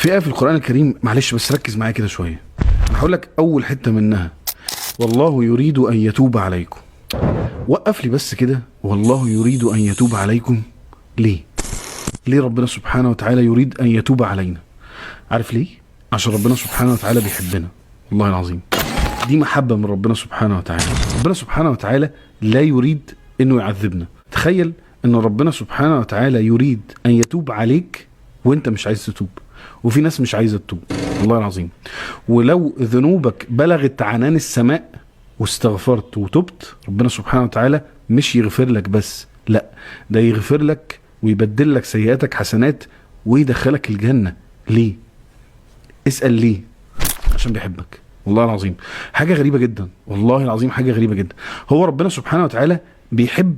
في آية في القرآن الكريم، معلش بس ركز معايا كده شوية، أنا هقول لك أول حتة منها: والله يريد أن يتوب عليكم. وقف لي بس كده، والله يريد أن يتوب عليكم. ليه؟ ليه ربنا سبحانه وتعالى يريد أن يتوب علينا؟ عارف ليه؟ عشان ربنا سبحانه وتعالى بيحبنا، والله العظيم. دي محبة من ربنا سبحانه وتعالى. ربنا سبحانه وتعالى لا يريد انه يعذبنا. تخيل ان ربنا سبحانه وتعالى يريد ان يتوب عليك وانت مش عايز تتوب، وفي ناس مش عايزة تتوب، والله العظيم. ولو ذنوبك بلغت عنان السماء واستغفرت وتبت، ربنا سبحانه وتعالى مش يغفر لك بس، لا، ده يغفر لك ويبدل لك سيئاتك حسنات ويدخلك الجنة. ليه؟ اسأل ليه؟ عشان بيحبك، والله العظيم. حاجة غريبة جدا، والله العظيم حاجة غريبة جدا. هو ربنا سبحانه وتعالى بيحب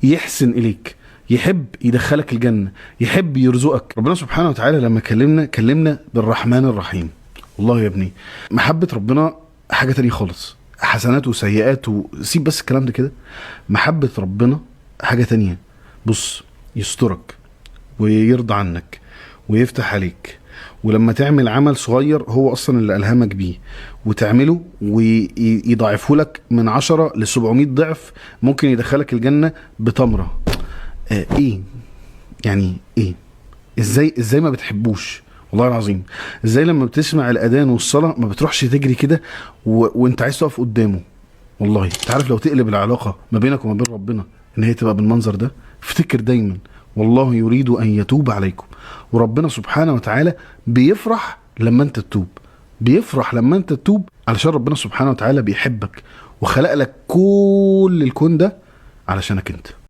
يحسن إليك، يحب يدخلك الجنة، يحب يرزقك. ربنا سبحانه وتعالى لما كلمنا بالرحمن الرحيم. والله يا ابني محبة ربنا حاجة تانية خالص، حسنات وسيئات سيب بس الكلام ده كده. محبة ربنا حاجة تانية. بص، يسترك ويرضى عنك ويفتح عليك، ولما تعمل عمل صغير هو اصلا اللي الهمك بيه وتعمله ويضاعفه لك من 10 ل 700 ضعف، ممكن يدخلك الجنة بتمرة. ايه يعني؟ ايه؟ ازاي ما بتحبوش؟ والله العظيم. ازاي لما بتسمع الاذان والصلاة ما بتروحش تجري كده وانت عايز تقف قدامه؟ والله تعرف لو تقلب العلاقة ما بينك وما بين ربنا ان هي تبقى بالمنظر ده. افتكر دايما والله يريد ان يتوب عليكم. وربنا سبحانه وتعالى بيفرح لما انت تتوب، بيفرح لما انت تتوب، علشان ربنا سبحانه وتعالى بيحبك وخلق لك كل الكون ده علشانك انت.